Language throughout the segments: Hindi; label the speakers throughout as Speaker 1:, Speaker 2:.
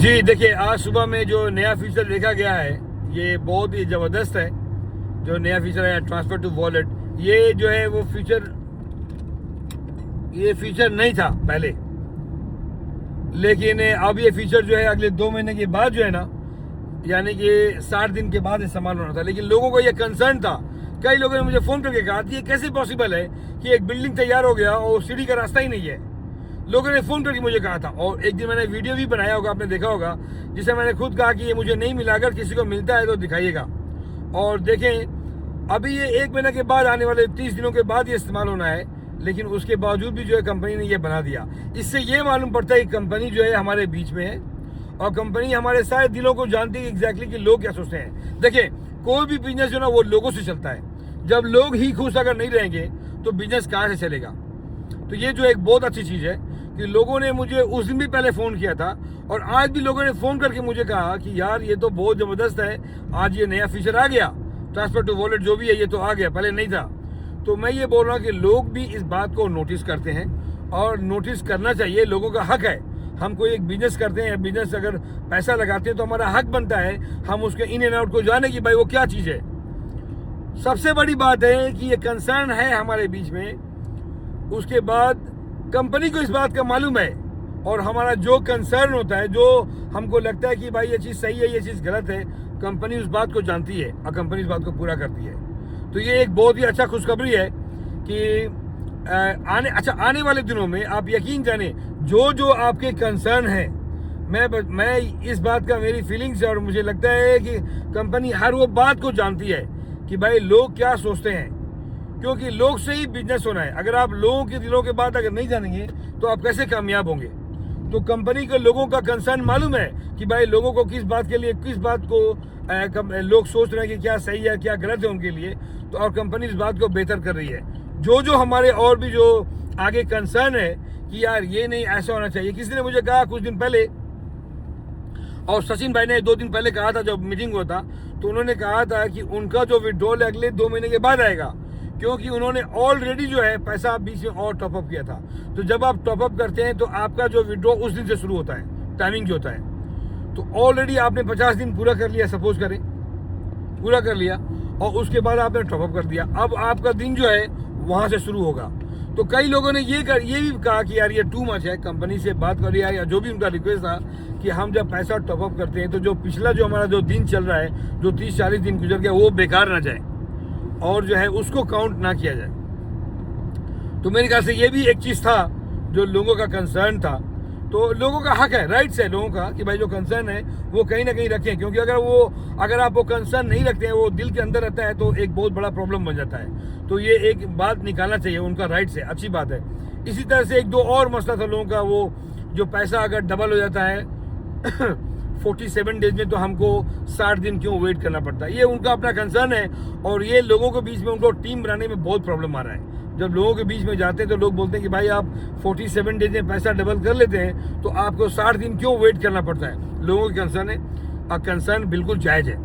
Speaker 1: जी देखिए, आज सुबह में जो नया फीचर देखा गया है ये बहुत ही ज़बरदस्त है। जो नया फीचर है ट्रांसफ़र टू वॉलेट, ये जो है वो ये फीचर नहीं था पहले, लेकिन अब ये फीचर जो है अगले 2 महीने के बाद जो है ना, यानी कि 60 दिन के बाद इस्तेमाल होना था। लेकिन लोगों को ये कंसर्न था, कई लोगों ने मुझे फ़ोन करके कहा कि ये कैसे पॉसिबल है कि एक बिल्डिंग तैयार हो गया और सीढ़ी का रास्ता ही नहीं है। लोगों ने फ़ोन करके मुझे कहा था, और एक दिन मैंने वीडियो भी बनाया होगा, आपने देखा होगा, जिसे मैंने खुद कहा कि ये मुझे नहीं मिला, अगर किसी को मिलता है तो दिखाइएगा। और देखें, अभी ये 1 महीने के बाद आने वाले 30 दिनों के बाद ये इस्तेमाल होना है, लेकिन उसके बावजूद भी जो है कंपनी ने ये बना दिया। इससे ये मालूम पड़ता है कि कंपनी जो है हमारे बीच में है, और कंपनी हमारे सारे दिलों को जानती है एग्जैक्टली कि लोग क्या सोचते हैं। देखिए, कोई भी बिजनेस जो ना वो लोगों से चलता है। जब लोग ही खुश अगर नहीं रहेंगे तो बिजनेस कहाँ से चलेगा। तो ये जो एक बहुत अच्छी चीज़ है कि लोगों ने मुझे उस दिन भी पहले फ़ोन किया था, और आज भी लोगों ने फ़ोन करके मुझे कहा कि यार ये तो बहुत ज़बरदस्त है, आज ये नया फीचर आ गया, ट्रांसफ़र टू वॉलेट जो भी है ये तो आ गया, पहले नहीं था। तो मैं ये बोल रहा हूँ कि लोग भी इस बात को नोटिस करते हैं, और नोटिस करना चाहिए, लोगों का हक है। हम कोई एक बिजनेस करते हैं, बिजनेस अगर पैसा लगाते हैं तो हमारा हक बनता है हम उसके इन एंड आउट को जाने कि भाई वो क्या चीज़ है। सबसे बड़ी बात है कि ये कंसर्न है हमारे बीच में, उसके बाद कंपनी को इस बात का मालूम है, और हमारा जो कंसर्न होता है, जो हमको लगता है कि भाई ये चीज़ सही है, ये चीज़ गलत है, कंपनी उस बात को जानती है और कंपनी इस बात को पूरा करती है। तो ये एक बहुत ही अच्छा खुशखबरी है कि आने वाले दिनों में आप यकीन जाने, जो आपके कंसर्न है, मैं इस बात का, मेरी फीलिंग्स है, और मुझे लगता है कि कंपनी हर वो बात को जानती है कि भाई लोग क्या सोचते हैं, क्योंकि लोग से ही बिजनेस होना है। अगर आप लोगों के दिलों के बात अगर नहीं जानेंगे तो आप कैसे कामयाब होंगे। तो कंपनी को लोगों का कंसर्न मालूम है कि भाई लोगों को किस बात के लिए, किस बात को लोग सोच रहे हैं कि क्या सही है क्या गलत है उनके लिए। तो और कंपनी इस बात को बेहतर कर रही है। जो हमारे और भी जो आगे कंसर्न है कि यार ये नहीं, ऐसा होना चाहिए। किसी ने मुझे कहा कुछ दिन पहले, और सचिन भाई ने 2 दिन पहले कहा था जब मीटिंग हुआ था, तो उन्होंने कहा था कि उनका जो विड्रॉल अगले 2 महीने के बाद आएगा, क्योंकि उन्होंने ऑलरेडी जो है पैसा बीच में और टॉपअप किया था। तो जब आप टॉपअप करते हैं तो आपका जो विड्रॉ उस दिन से शुरू होता है, टाइमिंग जो होता है। तो ऑलरेडी आपने 50 दिन पूरा कर लिया, सपोज करें पूरा कर लिया, और उसके बाद आपने टॉपअप कर दिया। अब आपका दिन जो है वहाँ से शुरू होगा। तो कई लोगों ने ये भी कहा कि यार ये टू मच है, कंपनी से बात कर लिया, या जो भी उनका रिक्वेस्ट था कि हम जब पैसा टॉपअप करते हैं तो जो पिछला जो हमारा जो दिन चल रहा है, जो 30-40 दिन गुजर गया, वो बेकार ना जाए, और जो है उसको काउंट ना किया जाए। तो मेरे ख्याल से ये भी एक चीज़ था जो लोगों का कंसर्न था। तो लोगों का हक है, राइट्स है लोगों का कि भाई जो कंसर्न है वो कहीं ना कहीं रखें, क्योंकि अगर आप वो कंसर्न नहीं रखते हैं, वो दिल के अंदर रहता है, तो एक बहुत बड़ा प्रॉब्लम बन जाता है। तो ये एक बात निकालना चाहिए, उनका राइट्स है, अच्छी बात है। इसी तरह से 1-2 और मसला था लोगों का, वो जो पैसा अगर डबल हो जाता है 47 डेज में, तो हमको 60 दिन क्यों वेट करना पड़ता है। ये उनका अपना कंसर्न है, और ये लोगों के बीच में उनको टीम बनाने में बहुत प्रॉब्लम आ रहा है। जब लोगों के बीच में जाते हैं तो लोग बोलते हैं कि भाई आप 47 डेज में पैसा डबल कर लेते हैं, तो आपको 60 दिन क्यों वेट करना पड़ता है। लोगों की कंसर्न है, और कंसर्न बिल्कुल जायज़ है,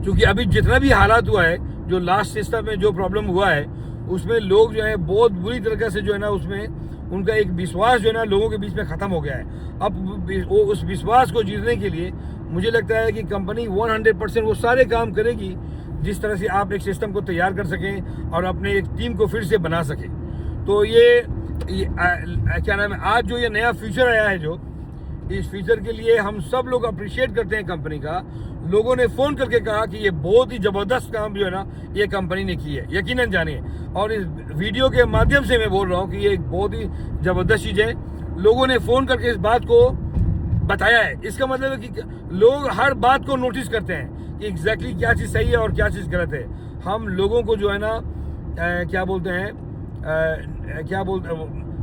Speaker 1: क्योंकि अभी जितना भी हालात हुआ है, जो लास्ट सिस्टम में जो प्रॉब्लम हुआ है, उसमें लोग जो है बहुत बुरी तरीके से जो है ना, उसमें उनका एक विश्वास जो है ना लोगों के बीच में ख़त्म हो गया है। अब उस विश्वास को जीतने के लिए मुझे लगता है कि कंपनी 100% वो सारे काम करेगी जिस तरह से आप एक सिस्टम को तैयार कर सकें और अपने एक टीम को फिर से बना सकें। तो ये क्या नाम है, आज जो ये नया फीचर आया है, जो इस फीचर के लिए हम सब लोग अप्रिशिएट करते हैं कंपनी का। लोगों ने फ़ोन करके कहा कि ये बहुत ही ज़बरदस्त काम जो है ना ये कंपनी ने की है, यकीनन जानिए। और इस वीडियो के माध्यम से मैं बोल रहा हूँ कि ये एक बहुत ही ज़बरदस्त चीज़ है। लोगों ने फ़ोन करके इस बात को बताया है। इसका मतलब है कि लोग हर बात को नोटिस करते हैं कि एग्जैक्टली क्या चीज़ सही है और क्या चीज़ गलत है। हम लोगों को जो है ना क्या बोलते हैं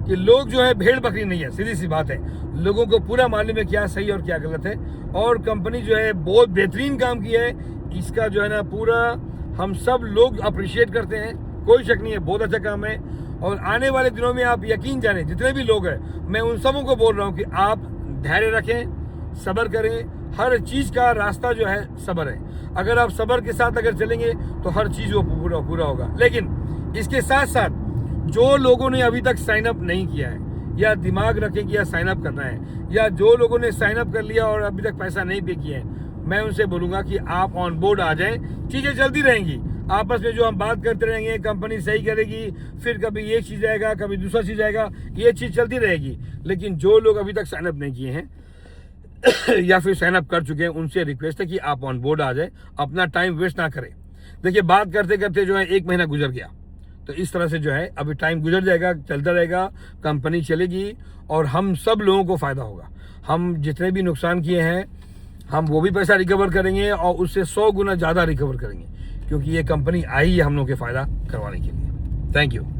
Speaker 1: कि लोग जो है भेड़ बकरी नहीं है, सीधी सी बात है। लोगों को पूरा मालूम है क्या सही और क्या गलत है, और कंपनी जो है बहुत बेहतरीन काम किया है। इसका जो है ना पूरा हम सब लोग अप्रिशिएट करते हैं, कोई शक नहीं है, बहुत अच्छा काम है। और आने वाले दिनों में आप यकीन जाने, जितने भी लोग हैं, मैं उन सबों को बोल रहा हूँ कि आप धैर्य रखें, सब्र करें। हर चीज़ का रास्ता जो है सब्र है। अगर आप सब्र के साथ अगर चलेंगे तो हर चीज़ वो पूरा होगा। लेकिन इसके साथ साथ जो लोगों ने अभी तक साइन अप नहीं किया है, या दिमाग रखें कि या साइन अप करना है, या जो लोगों ने साइन अप कर लिया और अभी तक पैसा नहीं पे किया है, मैं उनसे बोलूँगा कि आप ऑन बोर्ड आ जाएं। चीज़ें चलती रहेंगी, आपस में जो हम बात करते रहेंगे, कंपनी सही करेगी, फिर कभी ये चीज़ आएगा, कभी दूसरा चीज़ आएगा, ये चीज़ चलती रहेगी। लेकिन जो लोग अभी तक साइन अप नहीं किए हैं या फिर साइन अप कर चुके हैं, उनसे रिक्वेस्ट है कि आप ऑन बोर्ड आ जाए, अपना टाइम वेस्ट ना करें। देखिए, बात करते करते जो है 1 महीना गुजर गया, तो इस तरह से जो है अभी टाइम गुजर जाएगा, चलता रहेगा, कंपनी चलेगी और हम सब लोगों को फ़ायदा होगा। हम जितने भी नुकसान किए हैं, हम वो भी पैसा रिकवर करेंगे और उससे 100 गुना ज़्यादा रिकवर करेंगे, क्योंकि ये कंपनी आई है हम लोग के फ़ायदा करवाने के लिए। Thank you.